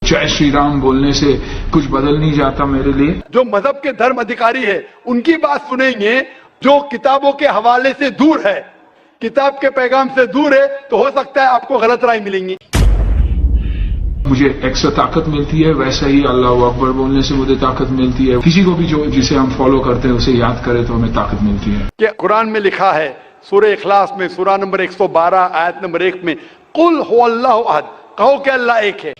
जय श्री राम बोलने से कुछ बदल नहीं जाता मेरे लिए। जो मजहब के धर्म अधिकारी है उनकी बात सुनेंगे, जो किताबों के हवाले से दूर है, किताब के पैगाम से दूर है, तो हो सकता है आपको गलत राय मिलेंगी। मुझे एक्स्ट्रा ताकत मिलती है, वैसा ही अल्लाह अकबर बोलने से मुझे ताकत मिलती है। किसी को भी जो जिसे हम फॉलो करते हैं उसे याद करें तो हमें ताकत मिलती है। कि कुरान में लिखा है सूरह इखलास में सूरा नंबर 112 आयत नंबर 1 में, कुल हुवल्लाहु अहद, कहो कि अल्लाह एक है।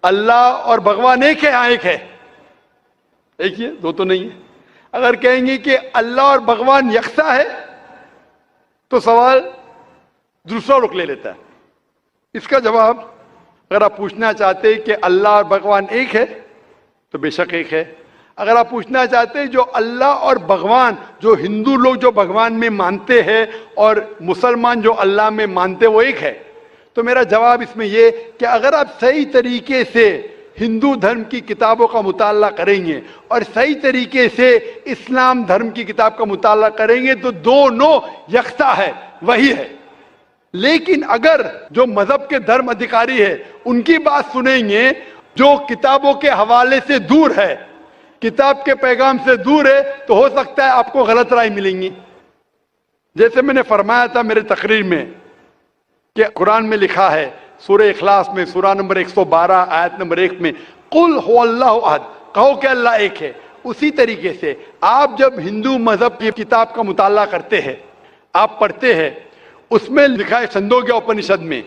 अल्लाह और भगवान एक है? हाँ एक है। एक ही है, दो तो नहीं है। अगर कहेंगे कि अल्लाह और भगवान यकसा है तो सवाल दूसरा रुख ले लेता है। इसका जवाब अगर आप पूछना चाहते हैं कि अल्लाह और भगवान एक है तो बेशक एक है। अगर आप पूछना चाहते हैं जो अल्लाह और भगवान, जो हिंदू लोग जो भगवान में मानते हैं और मुसलमान जो अल्लाह में मानते वो एक है, तो मेरा जवाब इसमें ये कि अगर आप सही तरीके से हिंदू धर्म की किताबों का मुताला करेंगे और सही तरीके से इस्लाम धर्म की किताब का मुताला करेंगे तो दोनों यकसा है, वही है। लेकिन अगर जो मजहब के धर्म अधिकारी है उनकी बात सुनेंगे, जो किताबों के हवाले से दूर है, किताब के पैगाम से दूर है, तो हो सकता है आपको गलत राय मिलेंगी। जैसे मैंने फरमाया था मेरे तकरीर में कि कुरान में लिखा है सूरह इखलास में सूरा नंबर 112 आयत नंबर 1 में, कुल हुवल्लाहु अहद, कहो कि अल्लाह एक है। उसी तरीके से आप जब हिंदू मजहब की किताब का मुताला करते हैं, आप पढ़ते हैं, उसमें लिखा है छंदोग्य उपनिषद में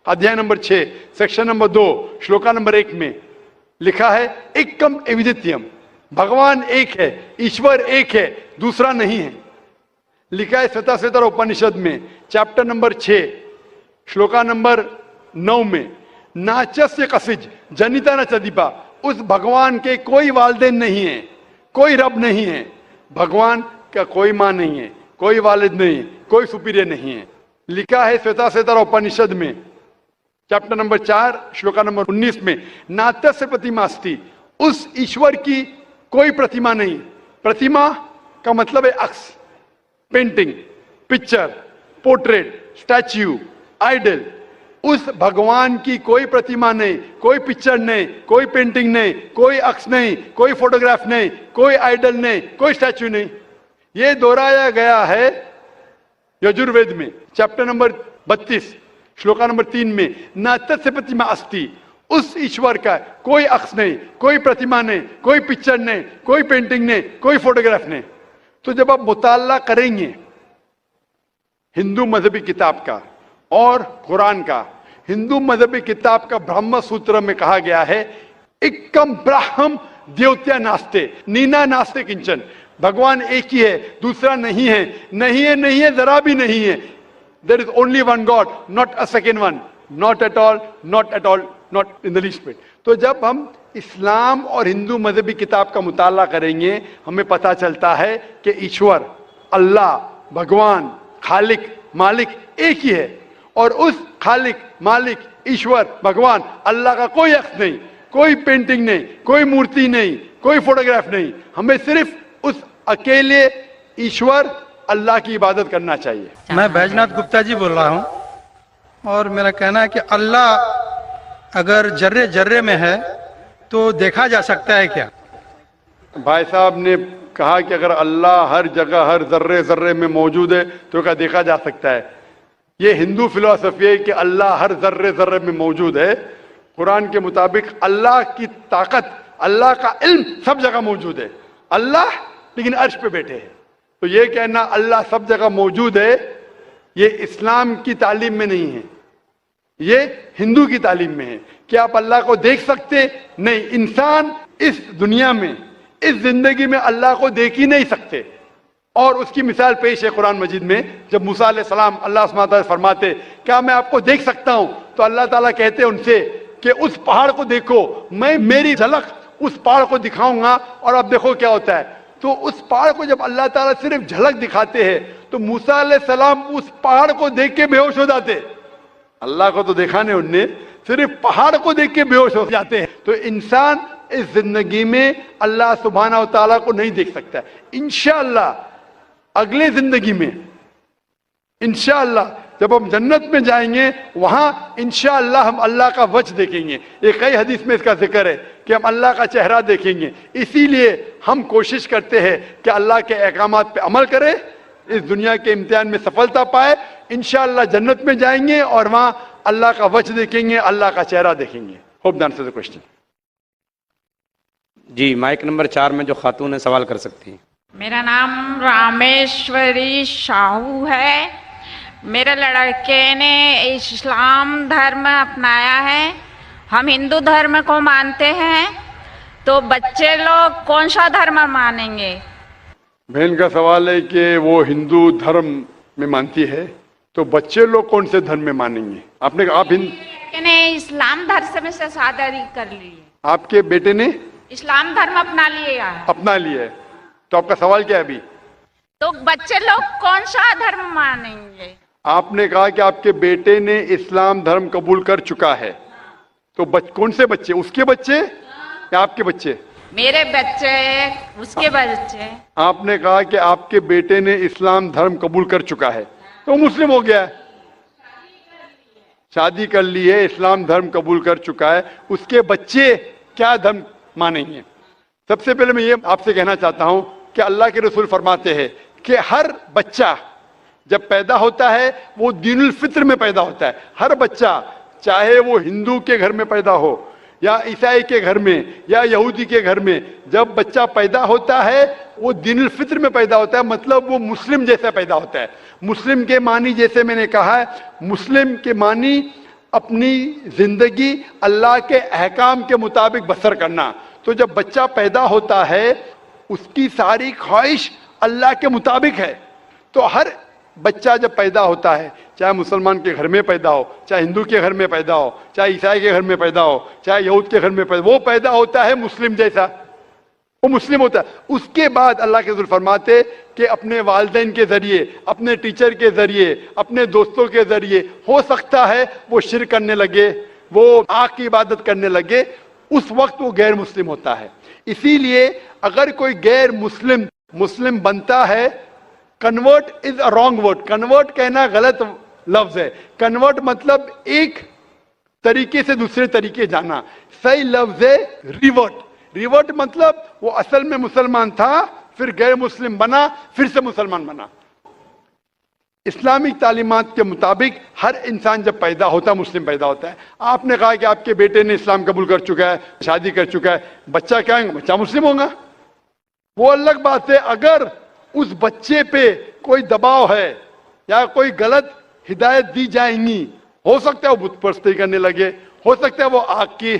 अध्याय number 6 section number 2 shloka number 1 में लिखा है एकम अद्वितीयम, भगवान एक है, ईश्वर एक है, दूसरा नहीं है। लिखा है श्वेताश्वेतर उपनिषद में चैप्टर नंबर 6 श्लोका नंबर 9 में, नाचस्य कसिज जनिता न चदीपा, उस भगवान के कोई वालिदैन नहीं है, कोई रब नहीं है। भगवान का कोई माँ नहीं है, कोई वालिद नहीं, कोई सुपीरियर नहीं है। लिखा है श्वेताश्वेतर उपनिषद में चैप्टर नंबर 4 श्लोका नंबर 19 में, नात्यस्य प्रतिमा अस्ति, उस ईश्वर की कोई प्रतिमा नहीं। प्रतिमा का मतलब है अक्स, painting, picture, portrait, statue, idol. उस भगवान की कोई प्रतिमा नहीं, कोई पिक्चर नहीं, कोई पेंटिंग नहीं, कोई अक्स नहीं, कोई फोटोग्राफ नहीं, कोई आइडल नहीं, कोई स्टैच्यू नहीं। ये दोहराया गया है यजुर्वेद में चैप्टर नंबर 32 श्लोका नंबर 3 में, न तस्य प्रतिमा अस्ति, उस ईश्वर का कोई अक्स नहीं, कोई प्रतिमा नहीं, कोई पिक्चर नहीं, कोई पेंटिंग नहीं, कोई फोटोग्राफ नहीं। तो जब आप मुताला करेंगे हिंदू मजहबी किताब का और कुरान का, हिंदू मजहबी किताब का ब्रह्म सूत्र में कहा गया है एकम ब्रह्म द्योत्या नास्ते नीना नास्ते किंचन, भगवान एक ही है, दूसरा नहीं है, नहीं है, नहीं है, जरा भी नहीं है। There is only one God, not a second one, not at all, not at all, not in the least bit. तो जब हम इस्लाम और हिंदू मजहबी किताब का मुताला करेंगे हमें पता चलता है कि ईश्वर, अल्लाह, भगवान, खालिक, मालिक एक ही है। और उस खालिक, मालिक, ईश्वर, भगवान, अल्लाह का कोई अक्स नहीं, कोई पेंटिंग नहीं, कोई मूर्ति नहीं, कोई फोटोग्राफ नहीं। हमें सिर्फ उस अकेले ईश्वर अल्लाह की इबादत करना चाहिए। मैं बैजनाथ गुप्ता जी बोल रहा हूँ और मेरा कहना है कि अल्लाह अगर जर्रे जर्रे में है तो देखा जा सकता है क्या? भाई साहब ने कहा कि अगर अल्लाह हर जगह हर जर्रे जर्रे में मौजूद है तो क्या देखा जा सकता है? ये हिंदू फिलॉसफी है कि अल्लाह हर जर्रे जर्रे में मौजूद है। कुरान के मुताबिक अल्लाह की ताकत, अल्लाह का इल्म सब जगह मौजूद है। अल्लाह लेकिन अर्श पे बैठे हैं। तो ये कहना अल्लाह सब जगह मौजूद है, ये इस्लाम की तालीम में नहीं है, ये हिंदू की तालीम में है। क्या आप अल्लाह को देख सकते? नहीं। इंसान इस दुनिया में, इस जिंदगी में अल्लाह को देख ही नहीं सकते। और उसकी मिसाल पेश है कुरान मजीद में, जब मूसा अलैहि सलाम अल्लाह सुब्हानहू व तआला फरमाते क्या मैं आपको देख सकता हूं, तो अल्लाह ताला कहते उनसे कि उस पहाड़ को देखो, मैं मेरी झलक उस पहाड़ को दिखाऊंगा और अब देखो क्या होता है। तो उस पहाड़ को जब अल्लाह ताला सिर्फ झलक दिखाते हैं तो मूसा अलैहि सलाम उस पहाड़ को देख के बेहोश हो जाते। अल्लाह को तो देखा नहीं उनने, सिर्फ पहाड़ को देख के बेहोश हो जाते हैं। तो इंसान इस जिंदगी में अल्लाह सुब्हानहू व तआला को नहीं देख सकता। इंशाअल्लाह अगले जिंदगी में इंशाअल्लाह جب ہم جنت میں جائیں گے وہاں انشاءاللہ ہم اللہ کا وجہ دیکھیں گے. یہ کئی حدیث میں اس کا ذکر ہے کہ ہم اللہ کا چہرہ دیکھیں گے. اسی لیے ہم کوشش کرتے ہیں کہ اللہ کے احکامات پہ عمل کریں, اس دنیا کے امتحان میں سفلتا پائے, انشاءاللہ جنت میں جائیں گے اور وہاں اللہ کا وجہ دیکھیں گے, اللہ کا چہرہ دیکھیں گے. ہوپ دان سے کوشچن. جی مائک نمبر 4 میں جو خاتون ہے سوال کر سکتی ہیں. میرا نام رامیشوری شاہو ہے. میرے لڑکے نے اسلام دھرم اپنایا ہے. ہم ہندو دھرم کو مانتے ہیں, تو بچے لوگ کون سا دھرم مانیں گے؟ بہن کا سوال ہے کہ وہ ہندو دھرم میں مانتی ہے, تو بچے لوگ کون سے دھرم میں مانیں گے؟ آپ نے آپ لڑکے نے اسلام دھرم سے شادی کر لی ہے. آپ کے بیٹے نے اسلام دھرم اپنا لیا ہے. اپنا لیا ہے, تو آپ کا سوال کیا ہے ابھی؟ تو بچے لوگ کون سا دھرم مانیں گے؟ آپ نے کہا کہ آپ کے بیٹے نے اسلام دھرم قبول کر چکا ہے, تو کون سے بچے؟ اس کے بچے یا آپ کے بچے؟ میرے بچے, اس کے بچے. آپ نے کہا کہ آپ کے بیٹے نے اسلام دھرم قبول کر چکا ہے, تو وہ مسلم ہو گیا ہے. شادی کر لی ہے, اسلام دھرم قبول کر چکا ہے, اس کے بچے کیا دھرم مانیں گے؟ سب سے پہلے میں یہ آپ سے کہنا چاہتا ہوں کہ اللہ کے رسول فرماتے ہیں کہ ہر بچہ جب پیدا ہوتا ہے وہ دین الفطر میں پیدا ہوتا ہے. ہر بچہ, چاہے وہ ہندو کے گھر میں پیدا ہو یا عیسائی کے گھر میں یا یہودی کے گھر میں, جب بچہ پیدا ہوتا ہے وہ دین الفطر میں پیدا ہوتا ہے, مطلب وہ مسلم جیسا پیدا ہوتا ہے. مسلم کے معنی جیسے میں نے کہا ہے, مسلم کے معنی اپنی زندگی اللہ کے احکام کے مطابق بسر کرنا. تو جب بچہ پیدا ہوتا ہے اس کی ساری خواہش اللہ کے مطابق ہے. تو ہر بچہ جب پیدا ہوتا ہے, چاہے مسلمان کے گھر میں پیدا ہو, چاہے ہندو کے گھر میں پیدا ہو, چاہے عیسائی کے گھر میں پیدا ہو, چاہے یہود کے گھر میں پیدا ہو, وہ پیدا ہوتا ہے مسلم جیسا, وہ مسلم ہوتا ہے. اس کے بعد اللہ کے رسول فرماتے کہ اپنے والدین کے ذریعے, اپنے ٹیچر کے ذریعے, اپنے دوستوں کے ذریعے ہو سکتا ہے وہ شرک کرنے لگے, وہ آگ کی عبادت کرنے لگے, اس وقت وہ غیر مسلم ہوتا ہے. اسی لیے اگر کوئی غیر مسلم بنتا ہے, convert is a wrong word. Convert کہنا غلط لفظ ہے. کنورٹ مطلب ایک طریقے سے دوسرے طریقے جانا. صحیح لفظ ہے ریورٹ. ریورٹ مطلب وہ اصل میں مسلمان تھا, پھر غیر مسلم بنا, پھر سے مسلمان بنا. اسلامی تعلیمات کے مطابق ہر انسان جب پیدا ہوتا ہے مسلم پیدا ہوتا ہے. آپ نے کہا کہ آپ کے بیٹے نے اسلام قبول کر چکا ہے, شادی کر چکا ہے, بچہ کیا ہے؟ بچہ مسلم ہوگا. وہ الگ بات ہے اگر اس بچے پہ کوئی دباؤ ہے یا کوئی غلط ہدایت دی جائیں گی, ہو سکتا ہے وہ بت پرستی کرنے لگے, ہو سکتا ہے وہ آگ کی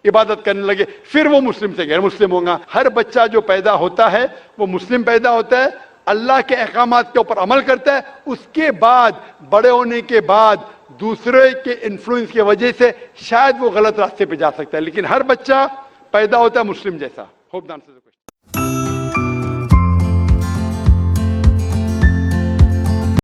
عبادت کرنے لگے, پھر وہ مسلم سے غیر مسلم ہوگا. ہر بچہ جو پیدا ہوتا ہے وہ مسلم پیدا ہوتا ہے, اللہ کے احکامات کے اوپر عمل کرتا ہے. اس کے بعد بڑے ہونے کے بعد دوسرے کے انفلوئنس کی وجہ سے شاید وہ غلط راستے پہ جا سکتا ہے, لیکن ہر بچہ پیدا ہوتا ہے مسلم جیسا. ہوپ دان سے